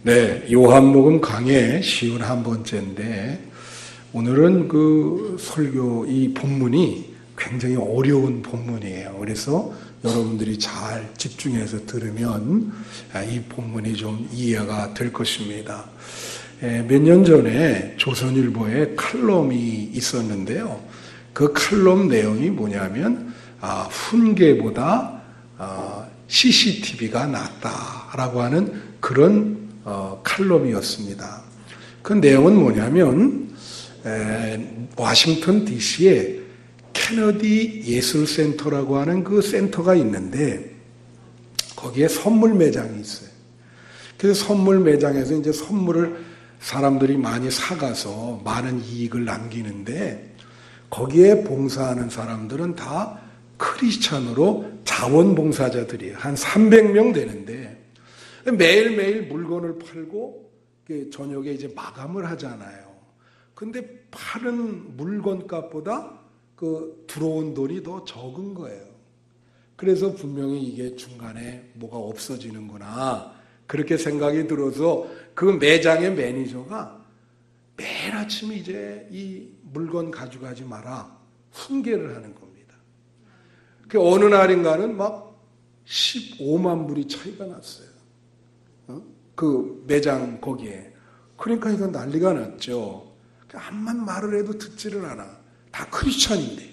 네, 요한복음 강의 51번째인데 오늘은 그 설교 이 본문이 굉장히 어려운 본문이에요. 그래서 여러분들이 잘 집중해서 들으면 이 본문이 좀 이해가 될 것입니다. 몇 년 전에 조선일보에 칼럼이 있었는데요. 그 칼럼 내용이 뭐냐면 훈계보다 CCTV가 낫다라고 하는 그런 칼럼이었습니다. 그 내용은 뭐냐면 워싱턴 DC에 케너디 예술센터라고 하는 그 센터가 있는데 거기에 선물 매장이 있어요. 그래서 선물 매장에서 이제 선물을 사람들이 많이 사가서 많은 이익을 남기는데 거기에 봉사하는 사람들은 다 크리스찬으로 자원봉사자들이에요. 한 300명 되는데 매일매일 물건을 팔고 저녁에 이제 마감을 하잖아요. 근데 파는 물건 값보다 그 들어온 돈이 더 적은 거예요. 그래서 분명히 이게 중간에 뭐가 없어지는구나 그렇게 생각이 들어서 그 매장의 매니저가 매일 아침에 이제 이 물건 가져가지 마라 훈계를 하는 겁니다. 그 어느 날인가는 막 15만 불이 차이가 났어요. 그 매장 거기에. 그러니까 이건 난리가 났죠. 암만 말을 해도 듣지를 않아. 다 크리스찬인데.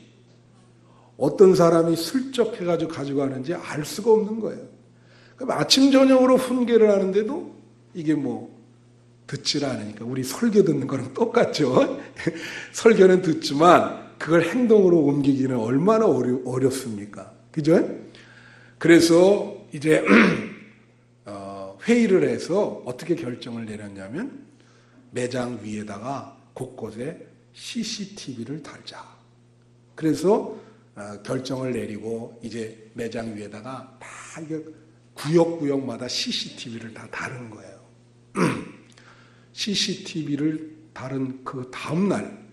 어떤 사람이 슬쩍 해가지고 가져가는지 알 수가 없는 거예요. 그럼 아침 저녁으로 훈계를 하는데도 이게 뭐 듣지를 않으니까 우리 설교 듣는 거랑 똑같죠. 설교는 듣지만 그걸 행동으로 옮기기는 얼마나 어렵습니까? 그죠? 그래서 이제 회의를 해서 어떻게 결정을 내렸냐면 매장 위에다가 곳곳에 CCTV를 달자. 그래서 결정을 내리고 이제 매장 위에다가 다 이게 구역구역마다 CCTV를 다 다른 거예요. CCTV를 다른 그 다음날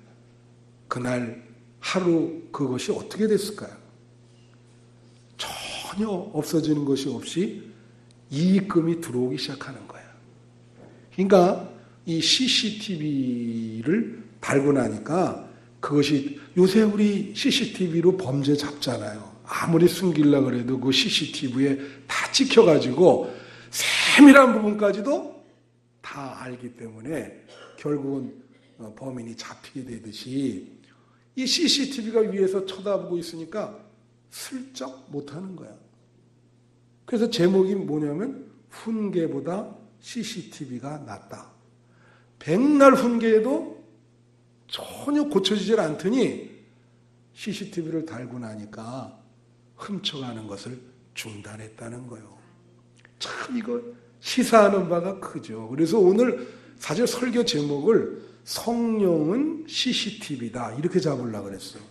그날 하루 그것이 어떻게 됐을까요? 전혀 없어지는 것이 없이 이익금이 들어오기 시작하는 거예요. 그러니까 이 CCTV를 달고 나니까 그것이 요새 우리 CCTV로 범죄 잡잖아요. 아무리 숨기려고 해도 그 CCTV에 다 찍혀가지고 세밀한 부분까지도 다 알기 때문에 결국은 범인이 잡히게 되듯이 이 CCTV가 위에서 쳐다보고 있으니까 슬쩍 못하는 거야. 그래서 제목이 뭐냐면 훈계보다 CCTV가 낫다. 백날 훈계해도 전혀 고쳐지질 않더니 CCTV를 달고 나니까 훔쳐가는 것을 중단했다는 거예요. 참 이거 시사하는 바가 크죠. 그래서 오늘 사실 설교 제목을 성령은 CCTV다 이렇게 잡으려고 그랬어요.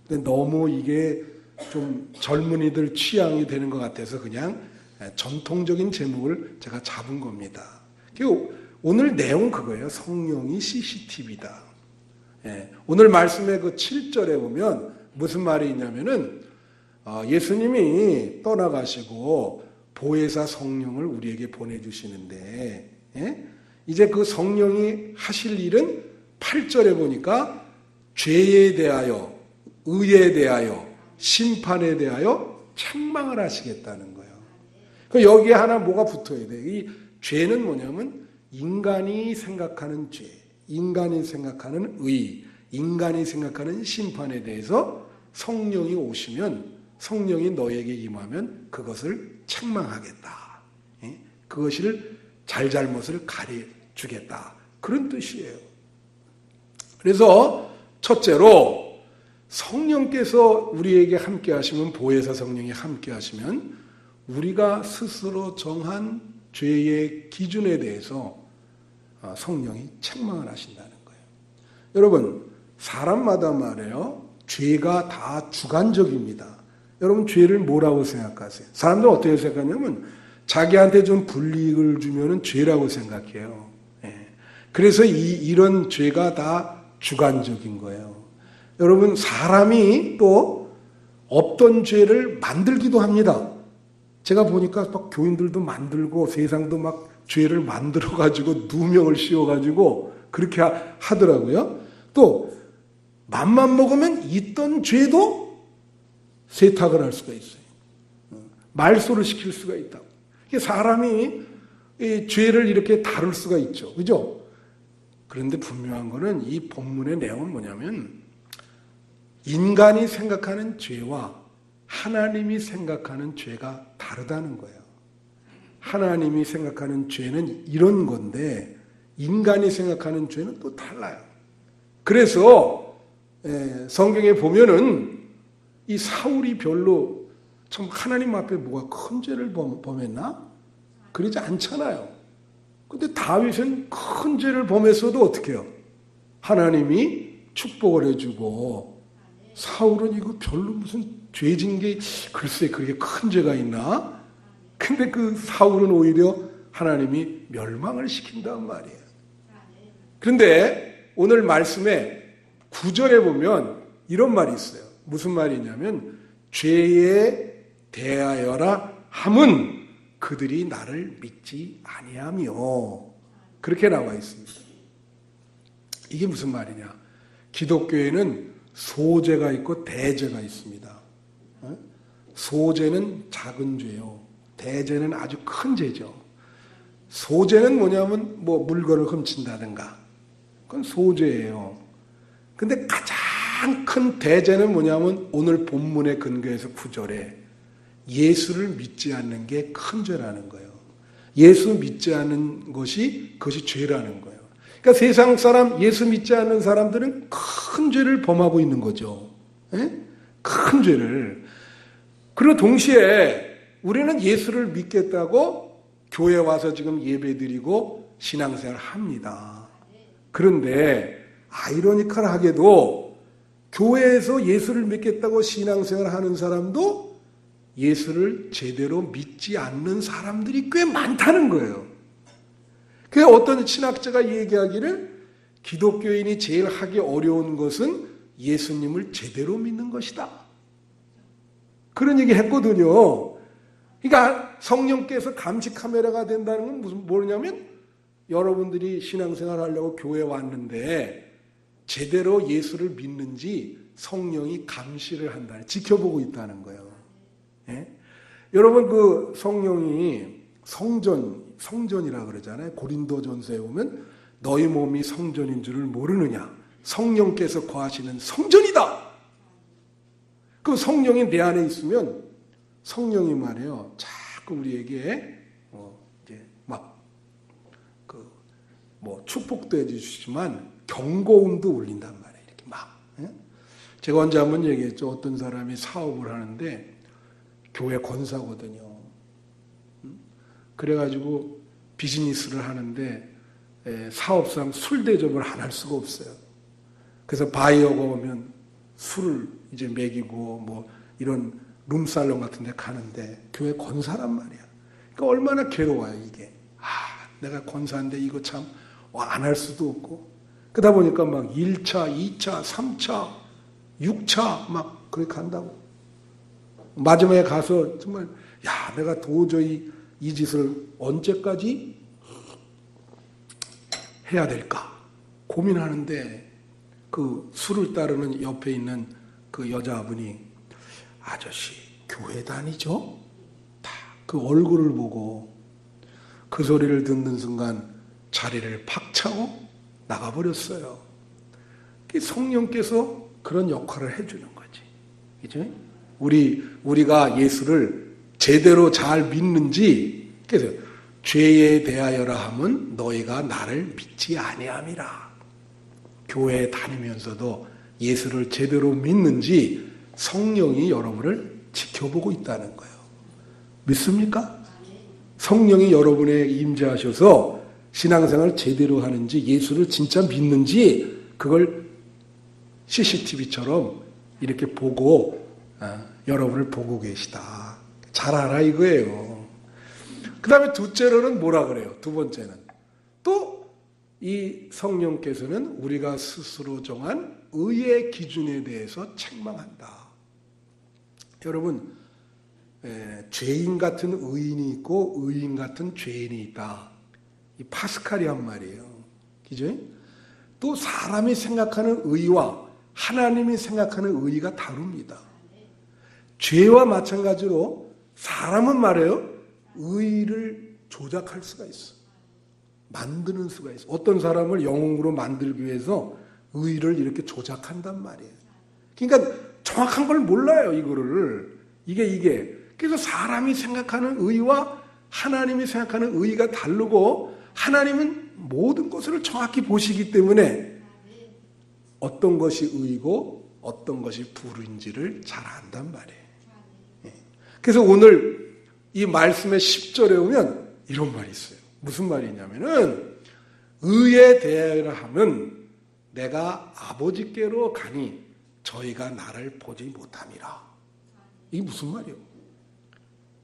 근데 너무 이게 좀 젊은이들 취향이 되는 것 같아서 그냥 전통적인 제목을 제가 잡은 겁니다. 그리고 오늘 내용 그거예요. 성령이 CCTV다. 오늘 말씀의 그 7절에 보면 무슨 말이 있냐면은 예수님이 떠나가시고 보혜사 성령을 우리에게 보내주시는데 이제 그 성령이 하실 일은 8절에 보니까 죄에 대하여 의에 대하여 심판에 대하여 책망을 하시겠다는 거예요. 그러니까 여기에 하나 뭐가 붙어야 돼. 이 죄는 뭐냐면 인간이 생각하는 죄, 인간이 생각하는 의, 인간이 생각하는 심판에 대해서 성령이 오시면 성령이 너에게 임하면 그것을 책망하겠다. 그것을 잘잘못을 가르쳐주겠다. 그런 뜻이에요. 그래서 첫째로 성령께서 우리에게 함께 하시면 보혜사 성령이 함께 하시면 우리가 스스로 정한 죄의 기준에 대해서 성령이 책망을 하신다는 거예요. 여러분 사람마다 말이에요. 죄가 다 주관적입니다. 여러분 죄를 뭐라고 생각하세요? 사람들은 어떻게 생각하냐면 자기한테 좀 불이익을 주면은 죄라고 생각해요. 그래서 이런 죄가 다 주관적인 거예요. 여러분 사람이 또 없던 죄를 만들기도 합니다. 제가 보니까 막 교인들도 만들고 세상도 막 죄를 만들어가지고 누명을 씌워가지고 그렇게 하더라고요. 또 맘만 먹으면 있던 죄도 세탁을 할 수가 있어요. 말소를 시킬 수가 있다고. 사람이 이 죄를 이렇게 다룰 수가 있죠. 그죠? 그런데 분명한 거는 이 본문의 내용은 뭐냐면 인간이 생각하는 죄와 하나님이 생각하는 죄가 다르다는 거예요. 하나님이 생각하는 죄는 이런 건데 인간이 생각하는 죄는 또 달라요. 그래서 성경에 보면은 이 사울이 별로 참 하나님 앞에 뭐가 큰 죄를 범했나? 그러지 않잖아요. 근데 다윗은 큰 죄를 범했어도 어떻게 해요? 하나님이 축복을 해주고 사울은 이거 별로 무슨 죄진 게 글쎄 그렇게 큰 죄가 있나? 근데 그 사울은 오히려 하나님이 멸망을 시킨단 말이에요. 그런데 오늘 말씀에 9절에 보면 이런 말이 있어요. 무슨 말이냐면 죄에 대하여라 함은 그들이 나를 믿지 아니하며 그렇게 나와 있습니다. 이게 무슨 말이냐? 기독교에는 소죄가 있고 대죄가 있습니다. 소죄는 작은 죄요. 대죄는 아주 큰 죄죠. 소죄는 뭐냐면 뭐 물건을 훔친다든가 그건 소죄예요. 근데 가장 큰 대죄는 뭐냐면 오늘 본문의 근거에서 9절에 예수를 믿지 않는 게 큰 죄라는 거예요. 예수 믿지 않는 것이 그것이 죄라는 거예요. 그러니까 세상 사람 예수 믿지 않는 사람들은 큰 죄를 범하고 있는 거죠. 큰 죄를. 그리고 동시에 우리는 예수를 믿겠다고 교회 와서 지금 예배드리고 신앙생활을 합니다. 그런데 아이러니컬하게도 교회에서 예수를 믿겠다고 신앙생활을 하는 사람도 예수를 제대로 믿지 않는 사람들이 꽤 많다는 거예요. 그래서 어떤 신학자가 얘기하기를 기독교인이 제일 하기 어려운 것은 예수님을 제대로 믿는 것이다. 그런 얘기 했거든요. 그러니까 성령께서 감시 카메라가 된다는 건 무슨 뭐냐면 여러분들이 신앙생활 하려고 교회에 왔는데 제대로 예수를 믿는지 성령이 감시를 한다. 지켜보고 있다는 거예요. 예? 여러분 그 성령이 성전이라 그러잖아요. 고린도전서에 보면 너희 몸이 성전인 줄을 모르느냐. 성령께서 거하시는 성전이다. 그 성령이 내 안에 있으면 성령이 말이에요. 자꾸 우리에게 이제 막 그 뭐 축복도 해주시지만 경고음도 울린단 말이에요. 이렇게 막. 예? 제가 언제 한번 얘기했죠. 어떤 사람이 사업을 하는데 교회 권사거든요. 그래가지고 비즈니스를 하는데 사업상 술 대접을 안 할 수가 없어요. 그래서 바이어가 오면 술을 이제 먹이고 뭐 이런 룸살롱 같은 데 가는데 교회 권사란 말이야. 그러니까 얼마나 괴로워요 이게. 내가 권사인데 이거 참 안 할 수도 없고. 그러다 보니까 막 1차, 2차, 3차, 6차 막 그렇게 간다고. 마지막에 가서 정말 내가 도저히 이 짓을 언제까지 해야 될까 고민하는데 그 술을 따르는 옆에 있는 그 여자분이 아저씨 교회 다니죠? 다 그 얼굴을 보고 그 소리를 듣는 순간 자리를 팍 차고 나가버렸어요. 성령께서 그런 역할을 해주는 거지. 그죠? 우리가 예수를 제대로 잘 믿는지, 그래서 죄에 대하여라 함은 너희가 나를 믿지 아니함이라. 교회에 다니면서도 예수를 제대로 믿는지 성령이 여러분을 지켜보고 있다는 거예요. 믿습니까? 성령이 여러분에게 임재하셔서 신앙생활을 제대로 하는지 예수를 진짜 믿는지 그걸 CCTV처럼 이렇게 보고 여러분을 보고 계시다. 잘 알아 이거예요. 그 다음에 둘째로는 뭐라 그래요? 두 번째는 또 이 성령께서는 우리가 스스로 정한 의의 기준에 대해서 책망한다. 여러분 죄인 같은 의인이 있고 의인 같은 죄인이 있다. 이 파스칼이 한 말이에요. 그죠? 또 사람이 생각하는 의와 하나님이 생각하는 의가 다릅니다. 죄와 마찬가지로 사람은 말해요. 의를 조작할 수가 있어. 만드는 수가 있어. 어떤 사람을 영웅으로 만들기 위해서 의를 이렇게 조작한단 말이에요. 그러니까 정확한 걸 몰라요, 이거를. 이게. 그래서 사람이 생각하는 의와 하나님이 생각하는 의가 다르고 하나님은 모든 것을 정확히 보시기 때문에 어떤 것이 의고 어떤 것이 불의인지를 잘 안단 말이에요. 그래서 오늘 이 말씀의 10절에 오면 이런 말이 있어요. 무슨 말이냐면은 의에 대하여 하면 내가 아버지께로 가니 저희가 나를 보지 못함이라. 이게 무슨 말이에요?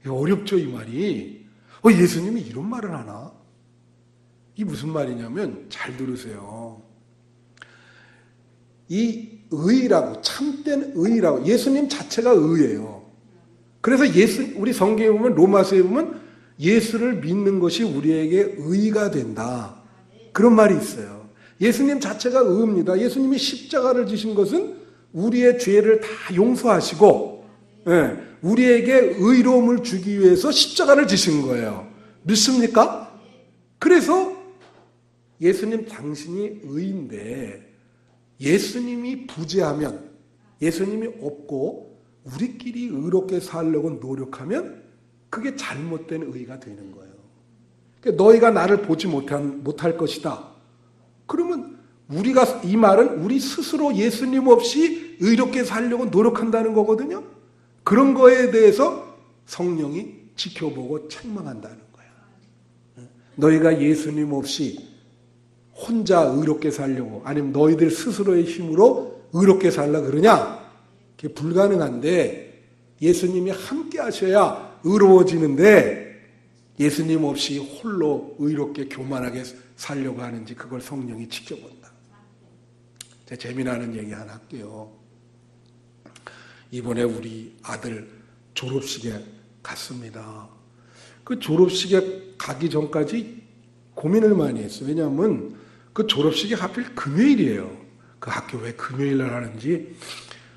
어렵죠, 이 말이. 예수님이 이런 말을 하나? 이게 무슨 말이냐면 잘 들으세요. 이 의라고, 참된 의라고, 예수님 자체가 의예요. 그래서 우리 성경에 보면, 로마서에 보면 예수를 믿는 것이 우리에게 의가 된다. 그런 말이 있어요. 예수님 자체가 의입니다. 예수님이 십자가를 지신 것은 우리의 죄를 다 용서하시고, 우리에게 의로움을 주기 위해서 십자가를 지신 거예요. 믿습니까? 그래서 예수님 당신이 의인데 예수님이 부재하면, 예수님이 없고 우리끼리 의롭게 살려고 노력하면 그게 잘못된 의가 되는 거예요. 그러니까 너희가 나를 보지 못할 것이다. 그러면 우리가, 이 말은 우리 스스로 예수님 없이 의롭게 살려고 노력한다는 거거든요. 그런 거에 대해서 성령이 지켜보고 책망한다는 거야. 너희가 예수님 없이 혼자 의롭게 살려고, 아니면 너희들 스스로의 힘으로 의롭게 살라 그러냐? 그게 불가능한데 예수님이 함께 하셔야 의로워지는데 예수님 없이 홀로 의롭게 교만하게 살려고 하는지 그걸 성령이 지켜본다. 제가 재미나는 얘기 하나 할게요. 이번에 우리 아들 졸업식에 갔습니다. 그 졸업식에 가기 전까지 고민을 많이 했어요. 왜냐하면 그 졸업식이 하필 금요일이에요. 그 학교 왜 금요일 날 하는지.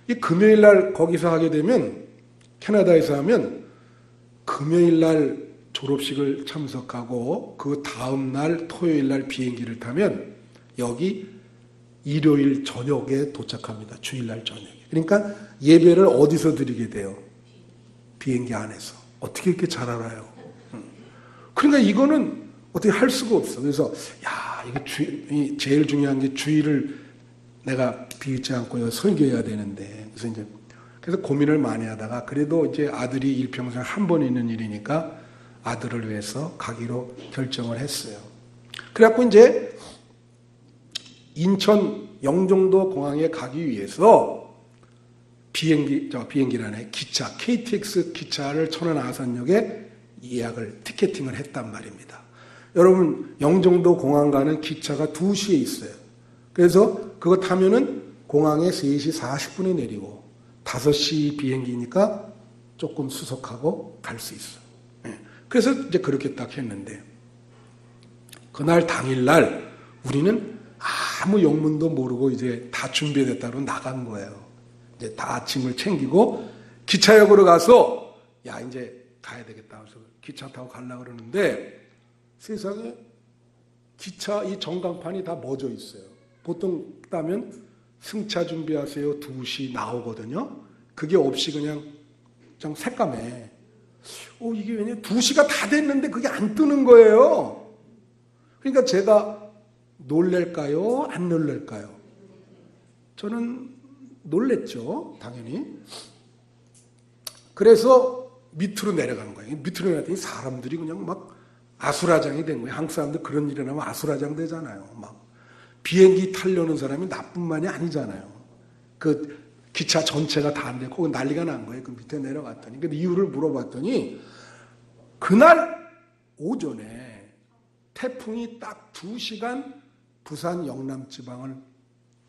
이 금요일 날 거기서 하게 되면, 캐나다에서 하면 금요일 날 졸업식을 참석하고 그 다음 날 토요일 날 비행기를 타면 여기 일요일 저녁에 도착합니다. 주일 날 저녁에. 그러니까 예배를 어디서 드리게 돼요? 비행기 안에서. 어떻게 이렇게 잘 알아요? 그러니까 이거는 어떻게 할 수가 없어. 그래서 이게 제일 중요한 게 주일을 내가 비웃지 않고 설교해야 되는데, 그래서 고민을 많이 하다가 그래도 이제 아들이 일평생 한 번 있는 일이니까 아들을 위해서 가기로 결정을 했어요. 그래갖고 이제 인천 영종도 공항에 가기 위해서 비행기란에 기차, KTX 기차를 천안 아산역에 티켓팅을 했단 말입니다. 여러분, 영종도 공항 가는 기차가 2시에 있어요. 그래서 그거 타면은 공항에 3시 40분에 내리고 5시 비행기니까 조금 수속하고 갈 수 있어요. 그래서 이제 그렇게 딱 했는데, 그날 당일날 우리는 아무 영문도 모르고 이제 다 준비됐다고 나간 거예요. 이제 다 짐을 챙기고 기차역으로 가서 이제 가야 되겠다. 그래서 기차 타고 가려고 그러는데 세상에 기차 이 전광판이 다 멎어 있어요. 보통 따면 승차 준비하세요 2시 나오거든요. 그게 없이 그냥 새까매. 이게 왜냐 2시가 다 됐는데 그게 안 뜨는 거예요. 그러니까 제가 놀랄까요? 안 놀랄까요? 저는 놀랬죠, 당연히. 그래서 밑으로 내려간 거예요. 밑으로 내려갔더니 사람들이 그냥 막 아수라장이 된 거예요. 한국 사람들 그런 일이 나면 아수라장 되잖아요. 막 비행기 타려는 사람이 나뿐만이 아니잖아요. 그 기차 전체가 다 안 되고 난리가 난 거예요. 그 밑에 내려갔더니. 근데 이유를 물어봤더니 그날 오전에 태풍이 딱 2시간 부산 영남 지방을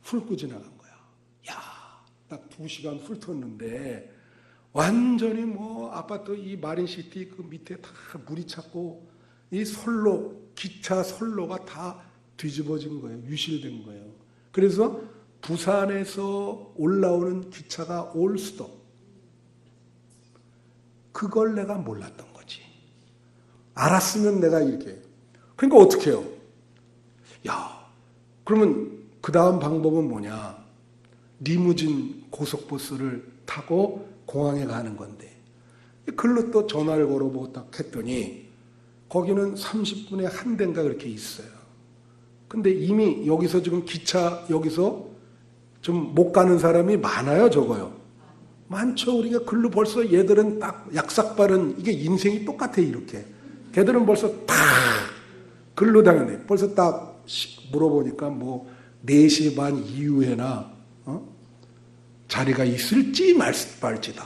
훑고 지나간 거야. 딱 2시간 훑었는데 완전히 뭐 아파트 이 마린시티 그 밑에 다 물이 찼고 이 선로, 기차 선로가 다 뒤집어진 거예요. 유실된 거예요. 그래서 부산에서 올라오는 기차가 올스톱. 그걸 내가 몰랐던 거지. 알았으면 내가 이렇게. 그러니까 어떻게 해요? 야, 그러면 그 다음 방법은 뭐냐? 리무진 고속버스를 타고 공항에 가는 건데 글로 또 전화를 걸어보고 딱 했더니 거기는 30분에 한 대인가 그렇게 있어요. 근데 이미 여기서 지금 기차 여기서 좀 못 가는 사람이 많아요, 적어요? 많죠. 우리가 글로 벌써 얘들은 딱 약삭발은 이게 인생이 똑같아 이렇게. 걔들은 벌써 다 글로 당연해. 벌써 딱 물어보니까 뭐 4시 반 이후에나 자리가 있을지 말지다.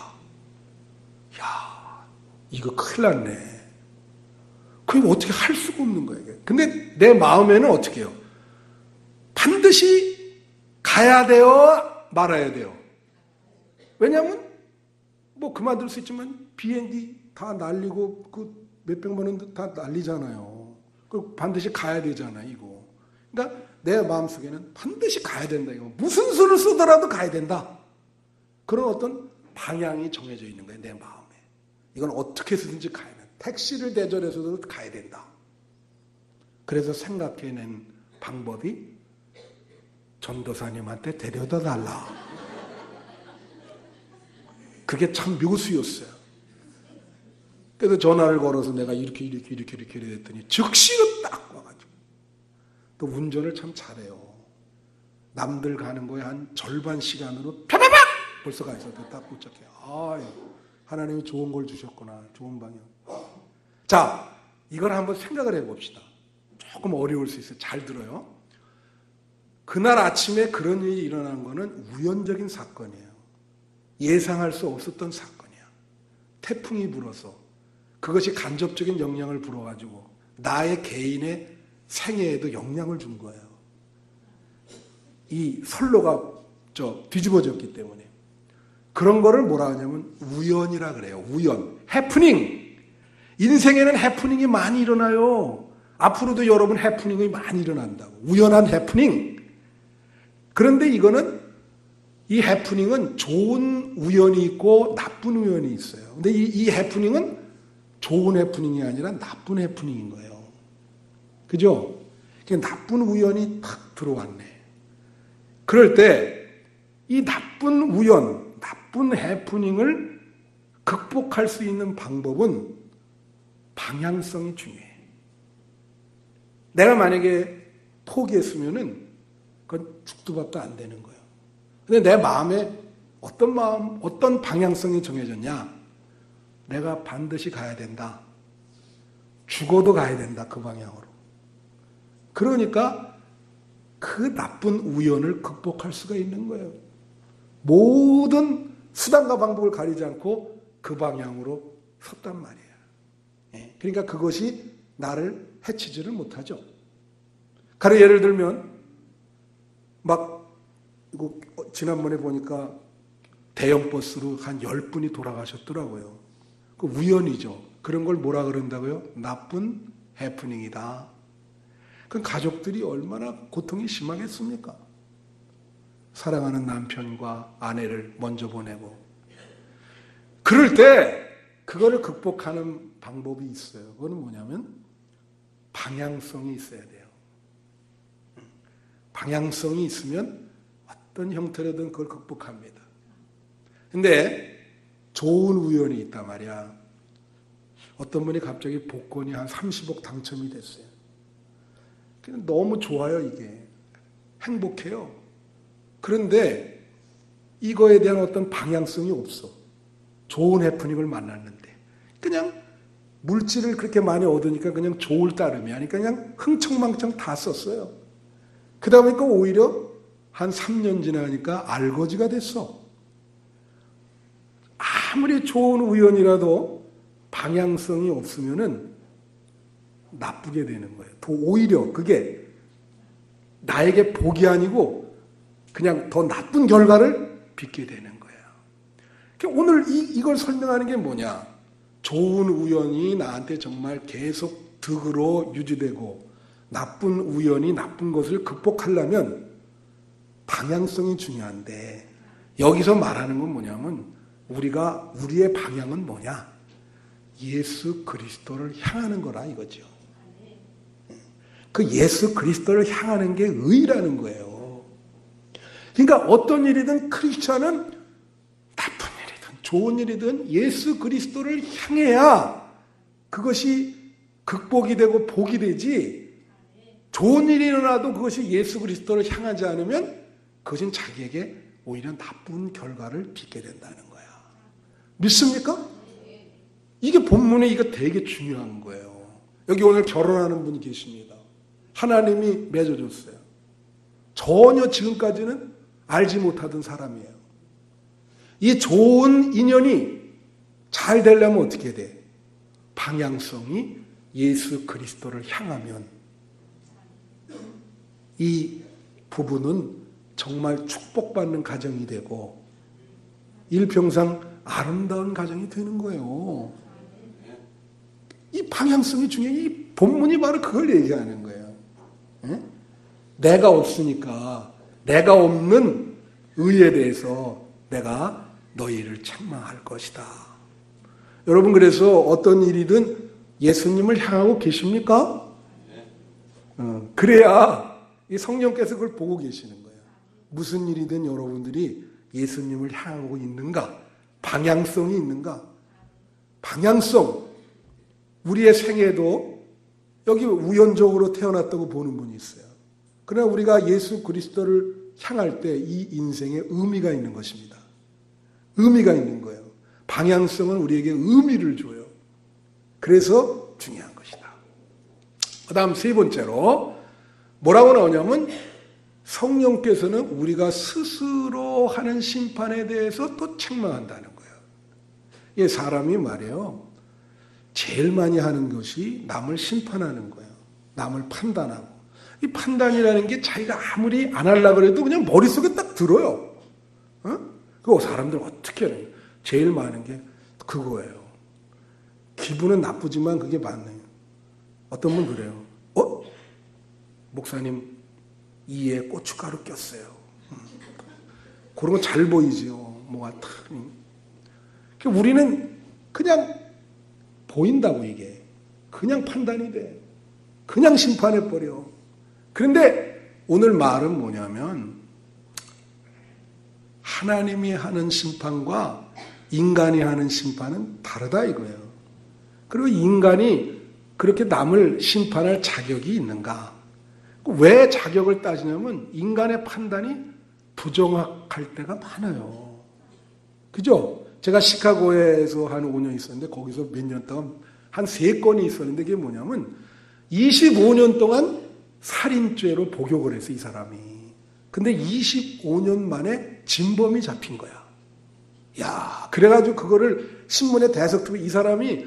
야, 이거 큰일 났네. 그럼 어떻게 할 수가 없는 거예요. 근데 내 마음에는 어떻게 해요? 반드시 가야 돼요? 말아야 돼요? 왜냐하면 뭐 그만둘 수 있지만 비행기 다 날리고 그 몇백만 원 다 날리잖아요. 그 반드시 가야 되잖아요, 이거. 그러니까 내 마음속에는 반드시 가야 된다, 이거. 무슨 수를 쓰더라도 가야 된다. 그런 어떤 방향이 정해져 있는 거예요, 내 마음에. 이건 어떻게 해서든지 가야 된다. 택시를 대절해서도 가야 된다. 그래서 생각해낸 방법이 전도사님한테 데려다 달라. 그게 참 묘수였어요. 그래서 전화를 걸어서 내가 이렇게 했더니 즉시로 딱 와가지고. 또 운전을 참 잘해요. 남들 가는 거에 한 절반 시간으로 펴바박! 벌써 가 있어도 딱 도착해요. 아유, 하나님이 좋은 걸 주셨구나. 좋은 방향. 자, 이걸 한번 생각을 해봅시다. 조금 어려울 수 있어요. 잘 들어요. 그날 아침에 그런 일이 일어난 거는 우연적인 사건이에요. 예상할 수 없었던 사건이야. 태풍이 불어서 그것이 간접적인 영향을 불어가지고 나의 개인의 생애에도 영향을 준 거예요. 이 선로가 뒤집어졌기 때문에. 그런 거를 뭐라 하냐면 우연이라 그래요. 우연. 해프닝. 인생에는 해프닝이 많이 일어나요. 앞으로도 여러분 해프닝이 많이 일어난다고. 우연한 해프닝. 그런데 이거는 이 해프닝은 좋은 우연이 있고 나쁜 우연이 있어요. 근데 이 해프닝은 좋은 해프닝이 아니라 나쁜 해프닝인 거예요. 그죠? 나쁜 우연이 탁 들어왔네. 그럴 때 이 나쁜 우연, 나쁜 해프닝을 극복할 수 있는 방법은 방향성이 중요해. 내가 만약에 포기했으면은 그건 죽도 밥도 안 되는 거예요. 근데 내 마음에 어떤 방향성이 정해졌냐? 내가 반드시 가야 된다. 죽어도 가야 된다, 그 방향으로. 그러니까 그 나쁜 우연을 극복할 수가 있는 거예요. 모든 수단과 방법을 가리지 않고 그 방향으로 섰단 말이에요. 그러니까 그것이 나를 해치지를 못하죠. 가령 예를 들면 이거 지난번에 보니까 대형 버스로 한 10분이 돌아가셨더라고요. 그 우연이죠. 그런 걸 뭐라 그런다고요? 나쁜 해프닝이다. 그 가족들이 얼마나 고통이 심하겠습니까? 사랑하는 남편과 아내를 먼저 보내고. 그럴 때 그거를 극복하는 방법이 있어요. 그거는 뭐냐면 방향성이 있어야 돼요. 방향성이 있으면 어떤 형태로든 그걸 극복합니다. 근데 좋은 우연이 있단 말이야. 어떤 분이 갑자기 복권이 한 30억 당첨이 됐어요. 너무 좋아요, 이게. 행복해요. 그런데 이거에 대한 어떤 방향성이 없어. 좋은 해프닝을 만났는데. 그냥 물질을 그렇게 많이 얻으니까 그냥 좋을 따름이 아니까 그냥 흥청망청 다 썼어요. 그러다 보니까 오히려 한 3년 지나니까 알거지가 됐어. 아무리 좋은 우연이라도 방향성이 없으면은 나쁘게 되는 거예요. 오히려 그게 나에게 복이 아니고 그냥 더 나쁜 결과를 빚게 되는 거예요. 오늘 이걸 설명하는 게 뭐냐? 좋은 우연이 나한테 정말 계속 득으로 유지되고 나쁜 우연이 나쁜 것을 극복하려면 방향성이 중요한데 여기서 말하는 건 뭐냐면 우리의 방향은 뭐냐? 예수 그리스도를 향하는 거라 이거죠. 그 예수 그리스도를 향하는 게 의라는 거예요. 그러니까 어떤 일이든 크리스천은 나쁜 일이든 좋은 일이든 예수 그리스도를 향해야 그것이 극복이 되고 복이 되지, 좋은 일이 일어나도 그것이 예수 그리스도를 향하지 않으면 그것은 자기에게 오히려 나쁜 결과를 빚게 된다는 거야. 믿습니까? 이게 본문에 이거 되게 중요한 거예요. 여기 오늘 결혼하는 분이 계십니다. 하나님이 맺어줬어요. 전혀 지금까지는 알지 못하던 사람이에요. 이 좋은 인연이 잘 되려면 어떻게 돼? 방향성이 예수 그리스도를 향하면 이 부부는 정말 축복받는 가정이 되고 일평생 아름다운 가정이 되는 거예요. 이 방향성이 중요해. 이 본문이 바로 그걸 얘기하는 거예요. 내가 없으니까 내가 없는 의에 대해서 내가 너희를 책망할 것이다. 여러분, 그래서 어떤 일이든 예수님을 향하고 계십니까? 그래야 이 성령께서 그걸 보고 계시는 거예요. 무슨 일이든 여러분들이 예수님을 향하고 있는가? 방향성이 있는가? 방향성. 우리의 생애도 여기 우연적으로 태어났다고 보는 분이 있어요. 그러나 우리가 예수 그리스도를 향할 때 이 인생에 의미가 있는 것입니다. 의미가 있는 거예요. 방향성은 우리에게 의미를 줘요. 그래서 중요한 것이다. 그 다음 세 번째로 뭐라고 나오냐면 성령께서는 우리가 스스로 하는 심판에 대해서 또 책망한다는 거예요. 이 사람이 말이에요. 제일 많이 하는 것이 남을 심판하는 거예요. 남을 판단하고. 이 판단이라는 게 자기가 아무리 안 하려고 해도 그냥 머릿속에 딱 들어요. 그거 사람들 어떻게 해요? 제일 많은 게 그거예요. 기분은 나쁘지만 그게 맞네요. 어떤 분 그래요. 목사님 이에 고춧가루 꼈어요. 그런 거 잘 보이죠. 뭐가 탁. 우리는 그냥 보인다고 이게. 그냥 판단이 돼. 그냥 심판해버려. 그런데 오늘 말은 뭐냐면 하나님이 하는 심판과 인간이 하는 심판은 다르다 이거예요. 그리고 인간이 그렇게 남을 심판할 자격이 있는가? 왜 자격을 따지냐면 인간의 판단이 부정확할 때가 많아요. 그죠? 제가 시카고에서 한 5년 있었는데 거기서 몇 년 동안 한 3건이 있었는데 그게 뭐냐면 25년 동안 살인죄로 복역을 했어, 이 사람이. 근데 25년 만에 진범이 잡힌 거야. 야, 그래가지고 그거를 신문에 대석투고 이 사람이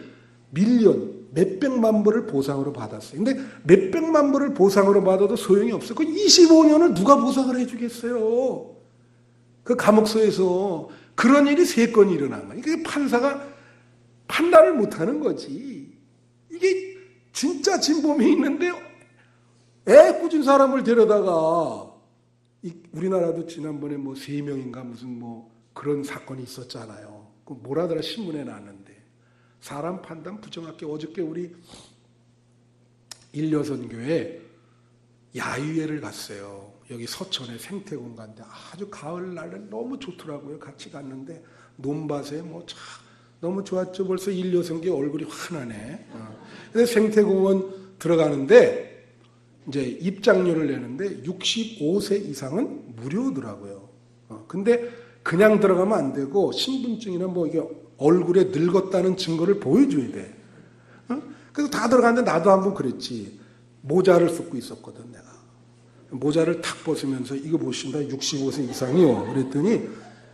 몇백만 불을 보상으로 받았어요. 근데 몇백만 불을 보상으로 받아도 소용이 없어. 그 25년을 누가 보상을 해주겠어요? 그 감옥소에서 그런 일이 3건이 일어난 거야. 이게 판사가 판단을 못하는 거지. 이게 진짜 진범이 있는데 애꿎은 사람을 데려다가 우리나라도 지난번에 3명인가 무슨 그런 사건이 있었잖아요. 그 뭐라더라 신문에 났는데 사람 판단 부정확해. 어저께 우리 일여선교회 야유회를 갔어요. 여기 서천에 생태공 간데 아주 가을날에 너무 좋더라고요. 같이 갔는데 논밭에 너무 좋았죠. 벌써 일여선교 얼굴이 환하네. 근데 생태공원 들어가는데 이제 입장료를 내는데 65세 이상은 무료더라고요. 근데 그냥 들어가면 안 되고 신분증이나 이게 얼굴에 늙었다는 증거를 보여줘야 돼. 그래서 다 들어갔는데 나도 한번 그랬지. 모자를 쓰고 있었거든, 내가. 모자를 탁 벗으면서 이거 보신다, 65세 이상이요. 그랬더니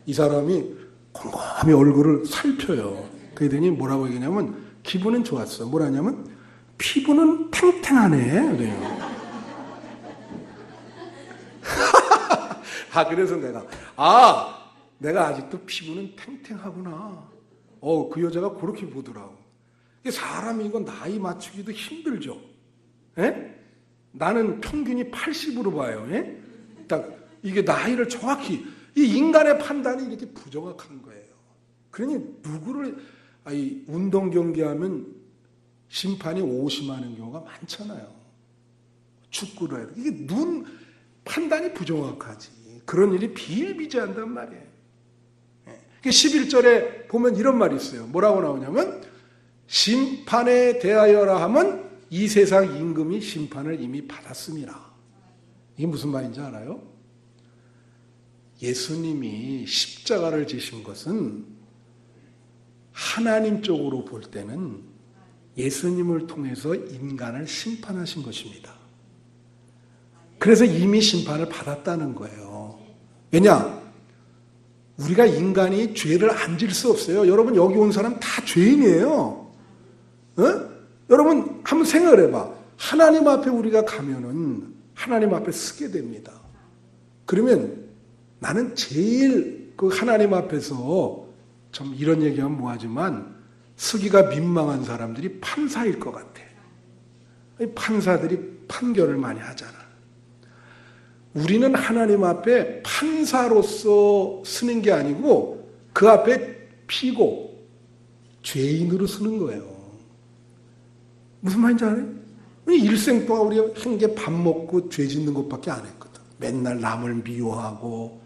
이 사람이 곰곰이 얼굴을 살펴요. 그랬더니 뭐라고 얘기냐면 기분은 좋았어. 뭐라냐면 피부는 탱탱하네. 그래요. 그래서 내가 내가 아직도 피부는 탱탱하구나. 그 여자가 그렇게 보더라고. 사람이 이거 나이 맞추기도 힘들죠. 예? 나는 평균이 80으로 봐요. 예? 딱 이게 나이를 정확히, 이 인간의 판단이 이렇게 부정확한 거예요. 그러니 누구를, 운동 경기하면 심판이 오심하는 경우가 많잖아요. 축구로 해도. 이게 판단이 부정확하지. 그런 일이 비일비재한단 말이에요. 11절에 보면 이런 말이 있어요. 뭐라고 나오냐면, 심판에 대하여라 하면 이 세상 임금이 심판을 이미 받았습니다. 이게 무슨 말인지 알아요? 예수님이 십자가를 지신 것은 하나님 쪽으로 볼 때는 예수님을 통해서 인간을 심판하신 것입니다. 그래서 이미 심판을 받았다는 거예요. 왜냐? 우리가 인간이 죄를 안 질 수 없어요. 여러분 여기 온 사람 다 죄인이에요. 여러분 한번 생각을 해봐. 하나님 앞에 우리가 가면은 하나님 앞에 서게 됩니다. 그러면 나는 제일 그 하나님 앞에서 좀 이런 얘기하면 뭐하지만 서기가 민망한 사람들이 판사일 것 같아. 판사들이 판결을 많이 하잖아. 우리는 하나님 앞에 판사로서 서는 게 아니고 그 앞에 피고 죄인으로 서는 거예요. 무슨 말인지 알아요? 일생 동안 우리가 한 게 밥 먹고 죄 짓는 것밖에 안 했거든. 맨날 남을 미워하고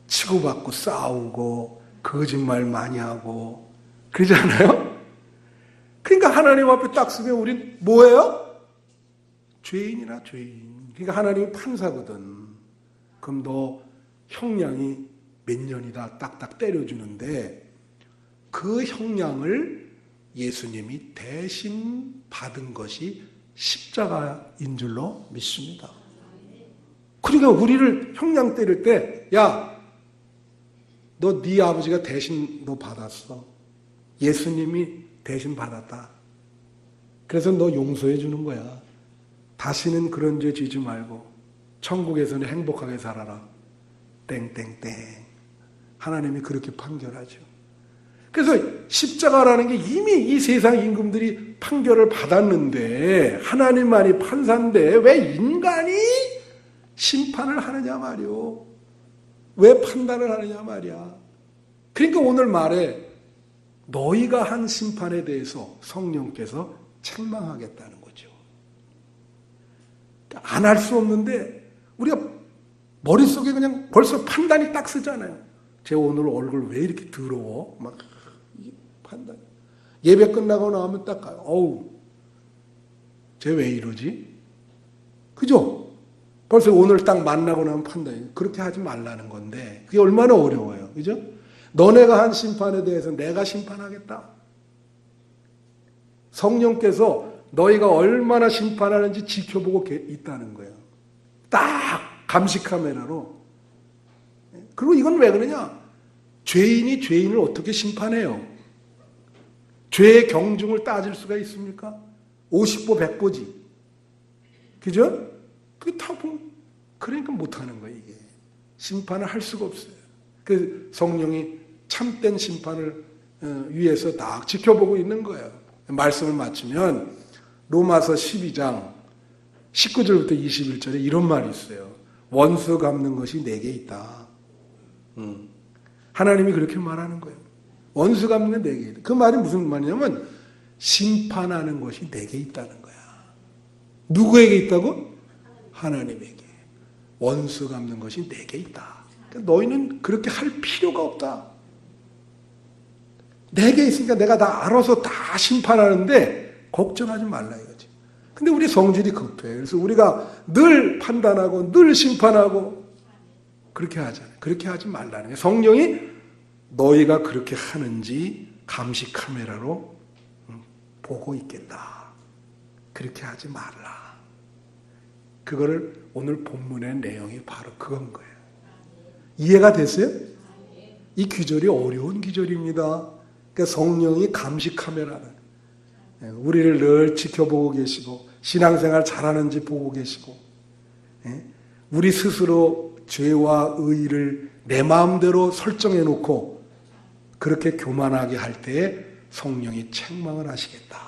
치고받고 싸우고 거짓말 많이 하고 그러지 않아요? 그러니까 하나님 앞에 딱 서면 우린 뭐예요? 죄인이나 죄인. 그러니까 하나님이 판사거든. 그럼 너 형량이 몇 년이다 딱딱 때려주는데 그 형량을 예수님이 대신 받은 것이 십자가인 줄로 믿습니다. 그러니까 우리를 형량 때릴 때, 야, 너 네 아버지가 대신 너 받았어. 예수님이 대신 받았다. 그래서 너 용서해 주는 거야. 다시는 그런 죄 지지 말고 천국에서는 행복하게 살아라. 땡땡땡. 하나님이 그렇게 판결하죠. 그래서 십자가라는 게 이미 이 세상 임금들이 판결을 받았는데 하나님만이 판사인데 왜 인간이 심판을 하느냐 말이오. 왜 판단을 하느냐 말이야. 그러니까 오늘 말에 너희가 한 심판에 대해서 성령께서 책망하겠다는 거죠. 안 할 수 없는데 우리가 머릿속에 그냥 벌써 판단이 딱 쓰잖아요. 쟤 오늘 얼굴 왜 이렇게 더러워? 막 판단. 예배 끝나고 나오면 딱 가요. 어우, 쟤 왜 이러지? 그죠? 벌써 오늘 딱 만나고 나면 판단이. 그렇게 하지 말라는 건데 그게 얼마나 어려워요. 그죠? 너네가 한 심판에 대해서 내가 심판하겠다. 성령께서 너희가 얼마나 심판하는지 지켜보고 있다는 거예요. 딱 감시 카메라로. 그리고 이건 왜 그러냐? 죄인이 죄인을 어떻게 심판해요? 죄의 경중을 따질 수가 있습니까? 50보 100보지. 그죠? 그게 다 그러니까 못하는 거예요, 이게. 심판을 할 수가 없어요. 그 성령이 참된 심판을 위해서 딱 지켜보고 있는 거예요. 말씀을 마치면 로마서 12장 19절부터 21절에 이런 말이 있어요. 원수 갚는 것이 내게 있다. 하나님이 그렇게 말하는 거예요. 원수 갚는 게 내게 있다. 그 말이 무슨 말이냐면 심판하는 것이 내게 있다는 거야. 누구에게 있다고? 하나님에게. 원수 갚는 것이 내게 있다. 그러니까 너희는 그렇게 할 필요가 없다. 내게 있으니까 내가 다 알아서 다 심판하는데 걱정하지 말라 이거지. 근데 우리 성질이 급해. 그래서 우리가 늘 판단하고 늘 심판하고 그렇게 하잖아요. 그렇게 하지 말라는 거예요. 성령이 너희가 그렇게 하는지 감시 카메라로 보고 있겠다. 그렇게 하지 말라. 그거를 오늘 본문의 내용이 바로 그건 거예요. 이해가 됐어요? 이 규절이 어려운 규절입니다. 그러니까 성령이 감시 카메라는 우리를 늘 지켜보고 계시고 신앙생활 잘하는지 보고 계시고 우리 스스로 죄와 의를 내 마음대로 설정해 놓고 그렇게 교만하게 할 때에 성령이 책망을 하시겠다.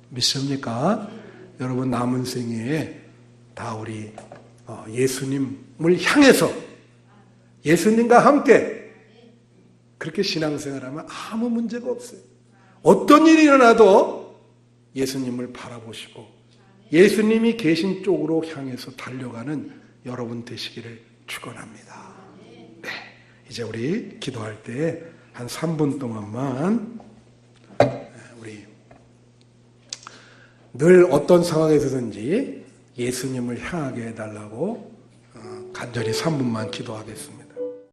믿습니까? 여러분 남은 생에 다 우리 예수님을 향해서 예수님과 함께 그렇게 신앙생활하면 아무 문제가 없어요. 어떤 일이 일어나도 예수님을 바라보시고 예수님이 계신 쪽으로 향해서 달려가는 여러분 되시기를 축원합니다. 네, 이제 우리 기도할 때 한 3분 동안만 우리 늘 어떤 상황에서든지 예수님을 향하게 해달라고 간절히 3분만 기도하겠습니다.